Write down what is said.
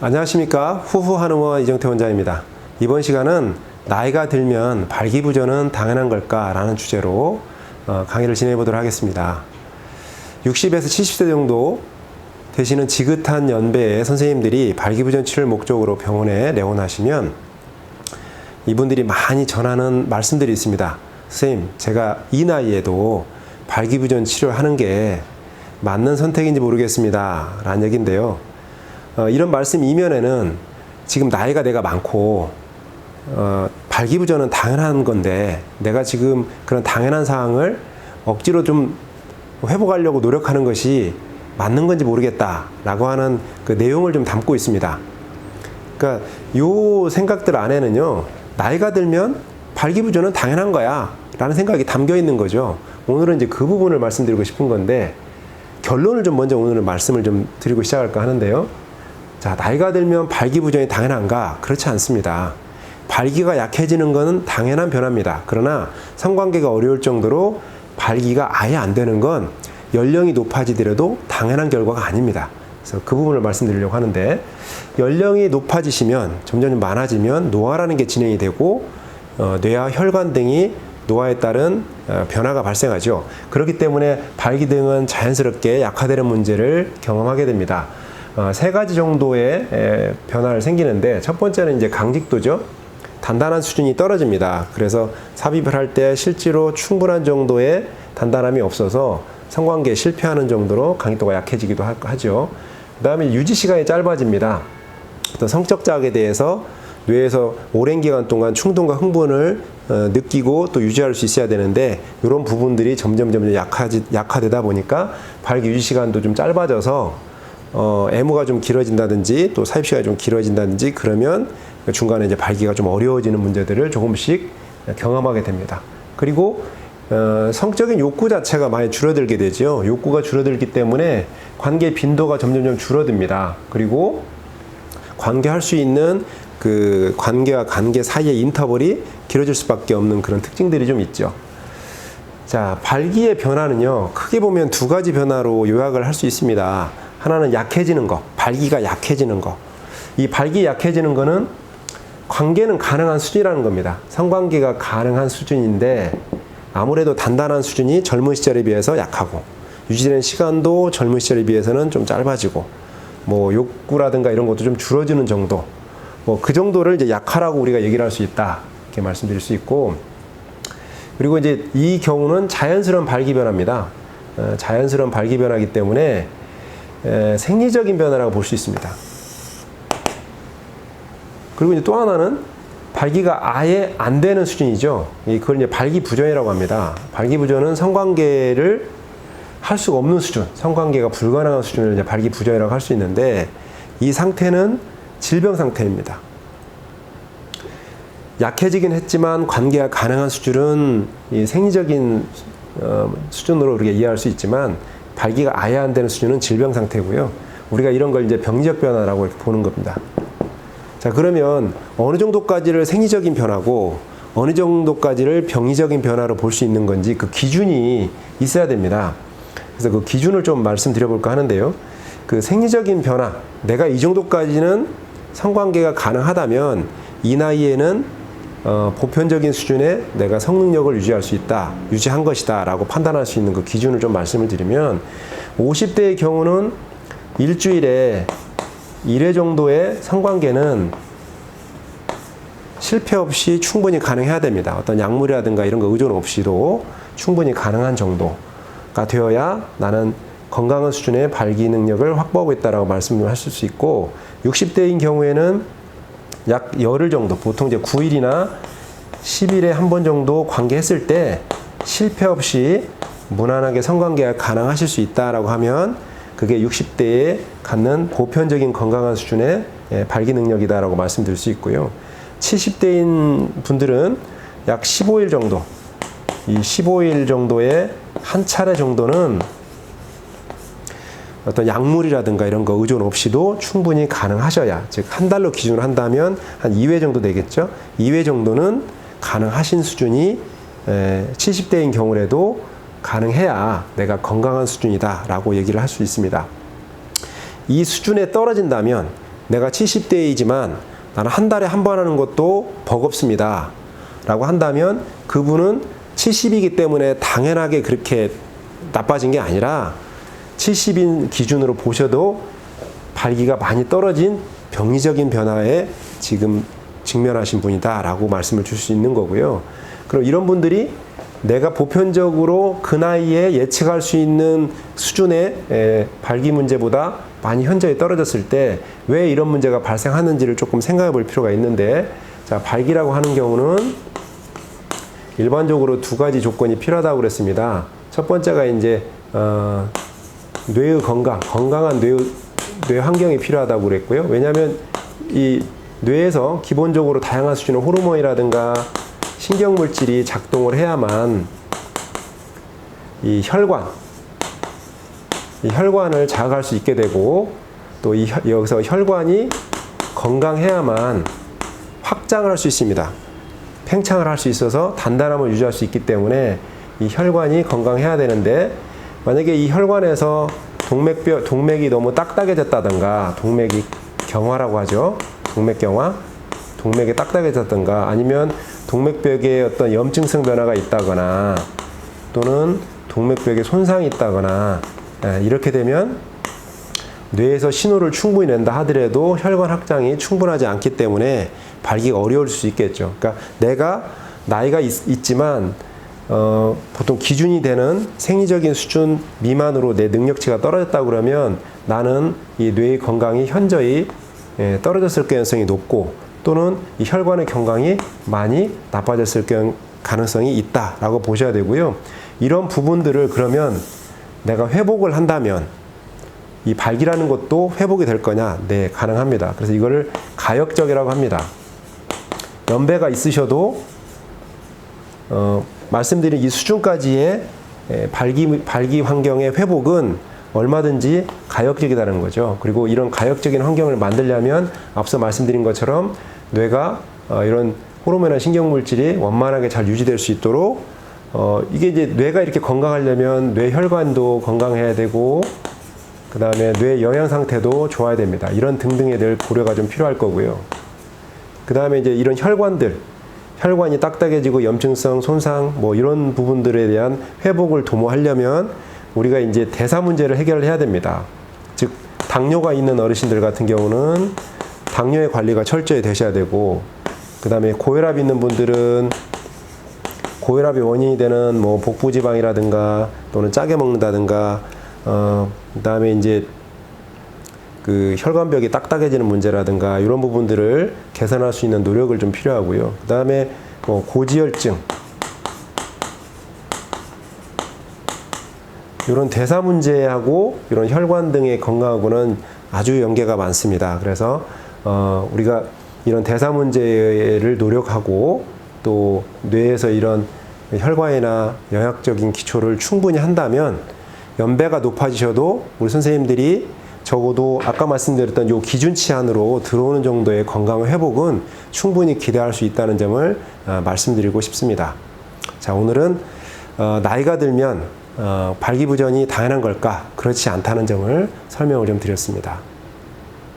안녕하십니까. 후후한의원 이정태 원장입니다. 이번 시간은 나이가 들면 발기부전은 당연한 걸까? 라는 주제로 강의를 진행해 보도록 하겠습니다. 60에서 70세 정도 되시는 지긋한 연배의 선생님들이 발기부전 치료를 목적으로 병원에 내원하시면 이분들이 많이 전하는 말씀들이 있습니다. 선생님, 제가 이 나이에도 발기부전 치료를 하는 게 맞는 선택인지 모르겠습니다. 라는 얘기인데요. 이런 말씀 이면에는 지금 나이가 내가 많고 발기부전은 당연한 건데 내가 지금 그런 당연한 사항을 억지로 좀 회복하려고 노력하는 것이 맞는 건지 모르겠다라고 하는 그 내용을 좀 담고 있습니다. 그러니까 요 생각들 안에는요, 나이가 들면 발기부전은 당연한 거야 라는 생각이 담겨 있는 거죠. 오늘은 이제 그 부분을 말씀드리고 싶은 건데, 결론을 좀 먼저 오늘은 말씀을 좀 드리고 시작할까 하는데요. 자, 나이가 들면 발기부전이 당연한가? 그렇지 않습니다. 발기가 약해지는 것은 당연한 변화입니다. 그러나 성관계가 어려울 정도로 발기가 아예 안 되는 건 연령이 높아지더라도 당연한 결과가 아닙니다. 그래서 그 부분을 말씀드리려고 하는데, 연령이 높아지시면 점점 많아지면 노화라는 게 진행이 되고 뇌와 혈관 등이 노화에 따른 변화가 발생하죠. 그렇기 때문에 발기 등은 자연스럽게 약화되는 문제를 경험하게 됩니다. 세 가지 정도의 변화를 생기는데, 첫 번째는 이제 강직도죠. 단단한 수준이 떨어집니다. 그래서 삽입을 할 때 실제로 충분한 정도의 단단함이 없어서 성관계에 실패하는 정도로 강직도가 약해지기도 하죠. 그 다음에 유지 시간이 짧아집니다. 어떤 성적 자극에 대해서 뇌에서 오랜 기간 동안 충동과 흥분을 느끼고 또 유지할 수 있어야 되는데, 이런 부분들이 점점 약화되다 보니까 발기 유지 시간도 좀 짧아져서 애무가 좀 길어진다든지 또 삽입 시간이 좀 길어진다든지, 그러면 중간에 이제 발기가 좀 어려워지는 문제들을 조금씩 경험하게 됩니다. 그리고 성적인 욕구 자체가 많이 줄어들게 되죠. 욕구가 줄어들기 때문에 관계 빈도가 점점 줄어듭니다. 그리고 관계할 수 있는 그 관계와 관계 사이의 인터벌이 길어질 수밖에 없는 그런 특징들이 좀 있죠. 자, 발기의 변화는요, 크게 보면 두 가지 변화로 요약을 할 수 있습니다. 하나는 약해지는 거, 발기가 약해지는 거. 이 발기 약해지는 거는 관계는 가능한 수준이라는 겁니다. 성관계가 가능한 수준인데 아무래도 단단한 수준이 젊은 시절에 비해서 약하고, 유지되는 시간도 젊은 시절에 비해서는 좀 짧아지고, 뭐 욕구라든가 이런 것도 좀 줄어드는 정도, 뭐 그 정도를 이제 약하라고 우리가 얘기를 할 수 있다, 이렇게 말씀드릴 수 있고, 그리고 이제 이 경우는 자연스러운 발기 변화입니다. 자연스러운 발기 변화이기 때문에 생리적인 변화라고 볼 수 있습니다. 그리고 이제 또 하나는 발기가 아예 안 되는 수준이죠. 그걸 이제 발기부전이라고 합니다. 발기부전은 성관계를 할 수가 없는 수준, 성관계가 불가능한 수준을 이제 발기부전이라고 할 수 있는데, 이 상태는 질병 상태입니다. 약해지긴 했지만 관계가 가능한 수준은 이 생리적인 수준으로 우리가 이해할 수 있지만, 발기가 아예 안 되는 수준은 질병 상태고요. 우리가 이런 걸 이제 병리적 변화라고 이렇게 보는 겁니다. 자, 그러면 어느 정도까지를 생리적인 변화고 어느 정도까지를 병리적인 변화로 볼 수 있는 건지 그 기준이 있어야 됩니다. 그래서 그 기준을 좀 말씀드려 볼까 하는데요. 그 생리적인 변화, 내가 이 정도까지는 성관계가 가능하다면 이 나이에는 보편적인 수준의 내가 성능력을 유지할 수 있다, 유지한 것이다 라고 판단할 수 있는 그 기준을 좀 말씀을 드리면, 50대의 경우는 일주일에 1회 정도의 성관계는 실패 없이 충분히 가능해야 됩니다. 어떤 약물이라든가 이런 거 의존 없이도 충분히 가능한 정도가 되어야 나는 건강한 수준의 발기 능력을 확보하고 있다라고 말씀을 하실 수 있고, 60대인 경우에는 약 열흘 정도, 보통 이제 9일이나 10일에 한 번 정도 관계했을 때 실패 없이 무난하게 성관계가 가능하실 수 있다라고 하면 그게 60대에 갖는 보편적인 건강한 수준의 발기 능력이다라고 말씀드릴 수 있고요. 70대인 분들은 약 15일 정도, 이 15일 정도의 한 차례 정도는 어떤 약물이라든가 이런 거 의존 없이도 충분히 가능하셔야, 즉 한 달로 기준으로 한다면 한 2회 정도 되겠죠. 2회 정도는 가능하신 수준이 70대인 경우라도 가능해야 내가 건강한 수준이다 라고 얘기를 할 수 있습니다. 이 수준에 떨어진다면 내가 70대이지만 나는 한 달에 한 번 하는 것도 버겁습니다 라고 한다면 그분은 70이기 때문에 당연하게 그렇게 나빠진 게 아니라 70인 기준으로 보셔도 발기가 많이 떨어진 병리적인 변화에 지금 직면하신 분이다 라고 말씀을 줄 수 있는 거고요. 그럼 이런 분들이 내가 보편적으로 그 나이에 예측할 수 있는 수준의 발기 문제보다 많이 현저히 떨어졌을 때 왜 이런 문제가 발생하는지를 조금 생각해 볼 필요가 있는데, 자, 발기라고 하는 경우는 일반적으로 두 가지 조건이 필요하다고 그랬습니다. 첫 번째가 이제 뇌의 건강한 뇌 환경이 필요하다고 그랬고요. 왜냐하면 이 뇌에서 기본적으로 다양한 수준의 호르몬이라든가 신경물질이 작동을 해야만 이 혈관을 자극할 수 있게 되고, 또 여기서 혈관이 건강해야만 확장을 할 수 있습니다. 팽창을 할 수 있어서 단단함을 유지할 수 있기 때문에 이 혈관이 건강해야 되는데, 만약에 이 혈관에서 동맥이 너무 딱딱해졌다든가, 동맥이 경화라고 하죠. 동맥경화, 동맥이 딱딱해졌던가, 아니면 동맥벽에 어떤 염증성 변화가 있다거나, 또는 동맥벽에 손상이 있다거나, 이렇게 되면 뇌에서 신호를 충분히 낸다 하더라도 혈관 확장이 충분하지 않기 때문에 발기가 어려울 수 있겠죠. 그러니까 내가 나이가 있지만 보통 기준이 되는 생리적인 수준 미만으로 내 능력치가 떨어졌다고 그러면 나는 이 뇌의 건강이 현저히 떨어졌을 가능성이 높고, 또는 이 혈관의 건강이 많이 나빠졌을 가능성이 있다라고 보셔야 되고요. 이런 부분들을 그러면 내가 회복을 한다면 이 발기라는 것도 회복이 될 거냐? 네, 가능합니다. 그래서 이거를 가역적이라고 합니다. 연배가 있으셔도 말씀드린 이 수준까지의 발기 환경의 회복은 얼마든지 가역적이라는 거죠. 그리고 이런 가역적인 환경을 만들려면 앞서 말씀드린 것처럼 뇌가 이런 호르몬이나 신경물질이 원만하게 잘 유지될 수 있도록 이게 이제 뇌가 이렇게 건강하려면 뇌 혈관도 건강해야 되고, 그 다음에 뇌 영양 상태도 좋아야 됩니다. 이런 등등에 대한 고려가 좀 필요할 거고요. 그 다음에 이제 이런 혈관이 딱딱해지고 염증성 손상 뭐 이런 부분들에 대한 회복을 도모하려면 우리가 이제 대사 문제를 해결을 해야 됩니다. 즉 당뇨가 있는 어르신들 같은 경우는 당뇨의 관리가 철저히 되셔야 되고, 그 다음에 고혈압 있는 분들은 고혈압의 원인이 되는 뭐 복부지방이라든가 또는 짜게 먹는다든가, 그 다음에 이제 그 혈관벽이 딱딱해지는 문제라든가 이런 부분들을 개선할 수 있는 노력을 좀 필요하고요. 그 다음에 뭐 고지혈증, 이런 대사 문제하고 이런 혈관 등의 건강하고는 아주 연계가 많습니다. 그래서 우리가 이런 대사 문제를 노력하고 또 뇌에서 이런 혈관이나 영양적인 기초를 충분히 한다면 연배가 높아지셔도 우리 선생님들이 적어도 아까 말씀드렸던 요 기준치 안으로 들어오는 정도의 건강 회복은 충분히 기대할 수 있다는 점을 말씀드리고 싶습니다. 자, 오늘은 나이가 들면 발기부전이 당연한 걸까? 그렇지 않다는 점을 설명을 좀 드렸습니다.